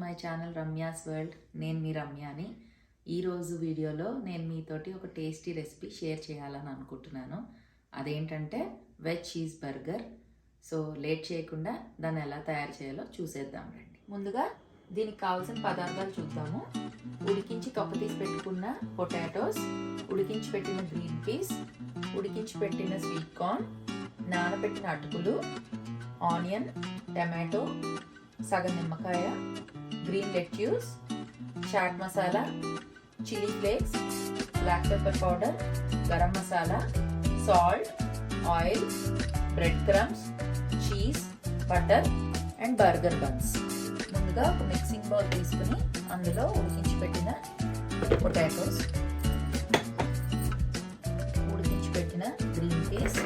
My channel Ramya's world. నేను మీ రమ్యాని. ఈరోజు వీడియోలో నేను మీతోటి ఒక టేస్టీ రెసిపీ షేర్ చేయాలని అనుకుంటున్నాను. అదేంటంటే veg cheese burger. So late చేయకుండా దాన్ని ఎలా తయారు చేయాలో చూసేద్దాం రండి. ముందుగా దీనికి కావాల్సిన పదార్థాలు చూద్దాము. ఉడికించి తొక్క తీసి పెట్టుకున్న పొటాటోస్, ఉడికించి పెట్టిన గ్రీన్ పీస్, ఉడికించి పెట్టిన స్వీట్ కార్న్, నానబెట్టిన అటుకులు, ఆనియన్, టమాటో, సగం నిమ్మకాయ, green lettuce, chaat masala, chilli flakes, black pepper powder, garam masala, salt, oil, bread crumbs, cheese, butter and burger buns. ముందుగా ఒక మిక్సింగ్ బౌల్ తీసుకుని అందులో ఉడికించి పెట్టిన పొటాటోస్, ఉడికించి పెట్టిన గ్రీన్ పీస్,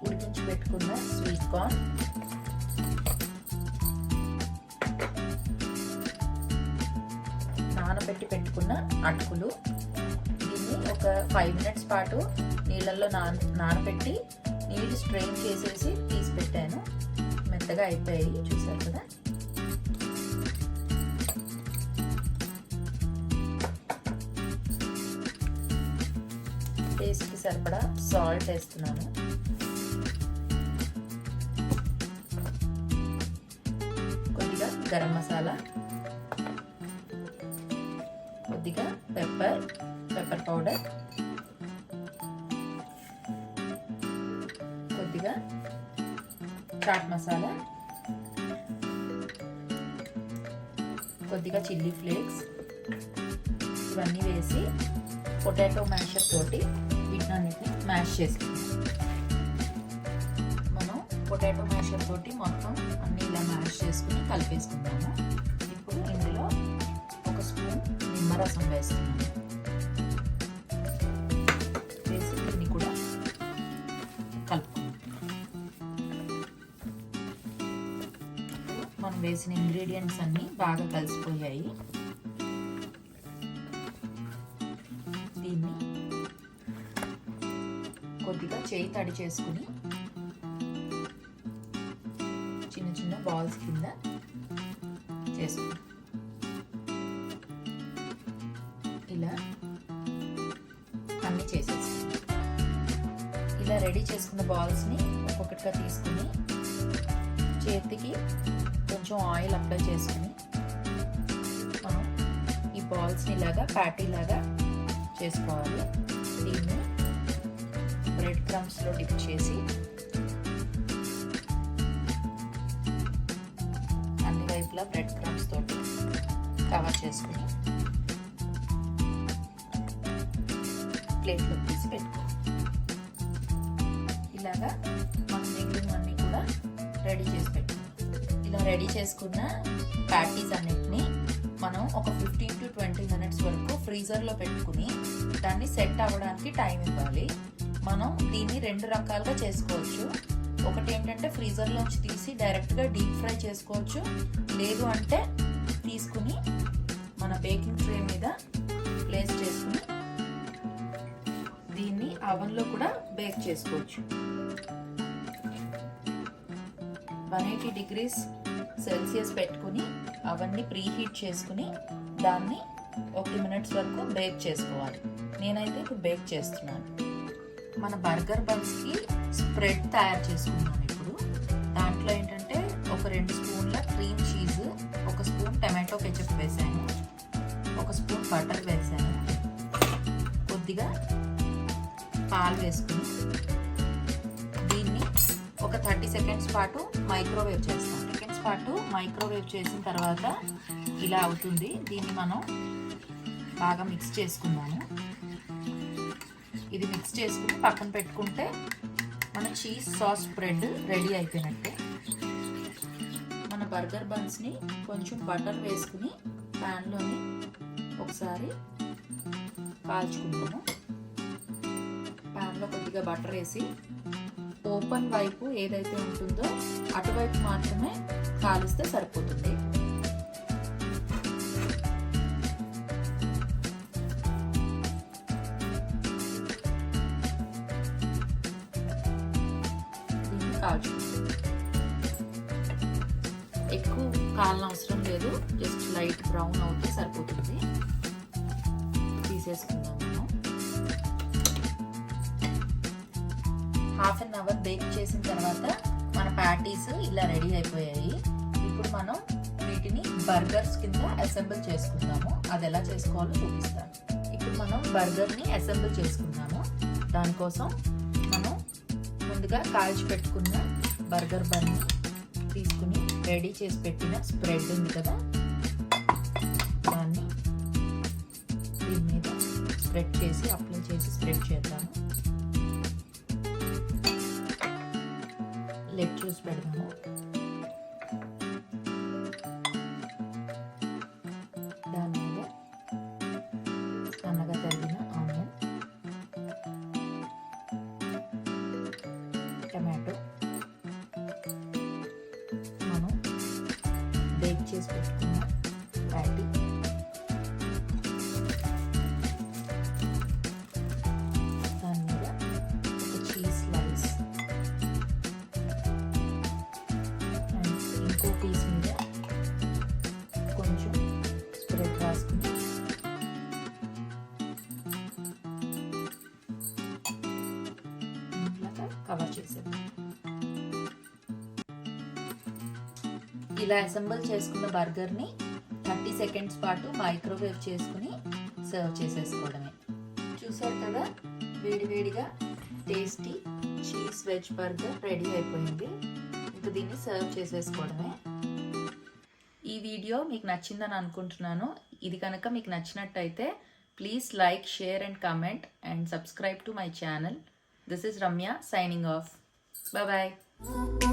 ఉడికించి పెట్టుకున్న స్వీట్ కార్న్, నానబెట్టి పెట్టుకున్న అటుకులు, దీన్ని ఒక 5 minutes పాటు నీళ్ళల్లో నానబెట్టి నీళ్ళు స్ట్రెయిన్ చేసేసి తీసి పెట్టాను. మెత్తగా అయిపోయాయి, చూసారు కదా. టేస్ట్కి సరిపడా సాల్ట్ వేస్తున్నాను. కొద్దిగా గరం మసాలా, కొద్దిగా పెప్పర్ పౌడర్, కొద్దిగా చాట్ మసాలా, కొద్దిగా చిల్లీ ఫ్లేక్స్, ఇవన్నీ వేసి పొటాటో మ్యాషర్ తోటి వీటన్నిటిని మ్యాష్ చేసుకుంటాం. మనం పొటాటో మ్యాషర్ తోటి మొత్తం అన్నీ ఇలా మ్యాష్ చేసుకుని కలిపేసుకుందాము. ఇప్పుడు ఇందులో ఒక స్పూన్ నిమ్మరసం వేస్తున్నాము. వేసి దీన్ని కూడా కలుపుకుందాం. మనం వేసిన ఇంగ్రీడియంట్స్ అన్నీ బాగా కలిసిపోయాయి. దీన్ని కొద్దిగా చేయి తడి చేసుకుని చిన్న చిన్న బాల్స్ కింద చేసుకుందాం. ఇలా అన్నీ చేసేసి ఇలా రెడీ చేసుకున్న బాల్స్ని ఒక్కొక్కటిగా తీసుకుని చేతికి కొంచెం ఆయిల్ అప్లై చేసుకుని మనం ఈ బాల్స్ని ఇలాగా ప్యాటీ లాగా చేసుకోవాలి. దీన్ని బ్రెడ్ క్రమ్స్లో డిప్ చేసి అన్ని వైపులా బ్రెడ్ క్రమ్స్ తోటి కవర్ చేసుకుని ప్లేట్లో తీసి పెట్టుకోవాలి. ఇలాగా మనం మిగిలినవన్నీ కూడా రెడీ చేసి పెట్టుకోవాలి. ఇలా రెడీ చేసుకున్న ప్యాటీస్ అన్నిటిని మనం ఒక 15 to 20 minutes వరకు ఫ్రీజర్లో పెట్టుకుని దాన్ని సెట్ అవ్వడానికి టైం ఇవ్వాలి. మనం దీన్ని 2 రకాలుగా చేసుకోవచ్చు. ఒకటి ఏంటంటే ఫ్రీజర్లోంచి తీసి డైరెక్ట్గా డీప్ ఫ్రై చేసుకోవచ్చు. లేదు అంటే తీసుకుని మన బేకింగ్ ట్రే మీద ప్లేస్ చేసుకుని దీన్ని అవెన్లో కూడా బేక్ చేసుకోవచ్చు. 180 degrees సెల్సియస్ పెట్టుకుని అవన్నీ ప్రీహీట్ చేసుకుని దాన్ని 1 minutes వరకు బేక్ చేసుకోవాలి. నేనైతే ఇప్పుడు బేక్ చేస్తున్నాను. మన బర్గర్ బన్స్కి స్ప్రెడ్ తయారు చేసుకున్నాను. ఇప్పుడు దాంట్లో ఏంటంటే ఒక 2 స్పూన్ల cream cheese, 1 spoon tomato ketchup వేసాను, 1 స్పూన్ బటర్ వేసాను, కొద్దిగా పాలు వేసుకుని దీన్ని ఒక 30 seconds పాటు మైక్రోవేవ్ చేస్తాం. మైక్రోవేవ్ చేసిన తర్వాత ఇలా అవుతుంది. దీన్ని మనం బాగా మిక్స్ చేసుకుందాము. ఇది మిక్స్ చేసుకుని పక్కన పెట్టుకుంటే మన చీజ్ సాస్ బ్రెడ్ రెడీ అయిపోయినట్టే. మన బర్గర్ బన్స్ని కొంచెం బటర్ వేసుకుని ప్యాన్లోని ఒకసారి కాల్చుకుంటాము. ప్యాన్లో కొద్దిగా బటర్ వేసి ఓపెన్ వైపు ఏదైతే ఉంటుందో అటువైపు మాత్రమే కాలిస్తే సరిపోతుంది. దీన్ని కాల్చుకుంటాం. కాలన అవసరం లేదు, జస్ట్ లైట్ బ్రౌన్ అవుతే సరిపోతుంది. తీసేసుకుందాం మనం. హాఫ్ అన్ అవర్ బేక్ చేసిన తర్వాత మన ప్యాటీస్ ఇలా రెడీ అయిపోయాయి. ఇప్పుడు మనం వీటిని బర్గర్స్ కింద అసెంబుల్ చేసుకుందాము. అది ఎలా చేసుకోవాలో చూపిస్తాను. ఇప్పుడు మనం బర్గర్ని అసెంబుల్ చేసుకుందాము. దానికోసం మనం ముందుగా కాల్చి పెట్టుకున్న బర్గర్ బన్ని తీసుకుని రెడీ చేసి పెట్టిన స్ప్రెడ్ ఉంది కదా, దాన్ని దీని మీద స్ప్రెడ్ చేసి అప్లై చేసి స్ప్రెడ్ చేద్దాము. లెగ్ చూసి పెడదాము. దాని మీద సన్నగా తరిగిన ఆనియన్, టమాటో, మనం బేక్ చేసి పెట్టుకున్న ప్యాటీ, దాని మీద ఒక చీజ్ స్లైస్ అండ్ ఇంకో పీస్ మీద కొంచెం స్ప్రెడ్ రాసుకుని ఇట్లాగా కవర్ చేసేద్దాం. ఇలా అసెంబుల్ చేసుకున్న బర్గర్ని 30 సెకండ్స్ పాటు మైక్రోవేవ్ చేసుకుని సర్వ్ చేసేసుకోవడమే. చూసారు కదా, వేడివేడిగా tasty cheese veg burger ready అయిపోయింది. ఇంకా దీన్ని సర్వ్ చేసేసుకోవడమే. ఈ వీడియో మీకు నచ్చిందని అనుకుంటున్నాను. ఇది కనుక మీకు నచ్చినట్టయితే please like, share and comment and subscribe to my channel. This is Ramya signing off. Bye bye.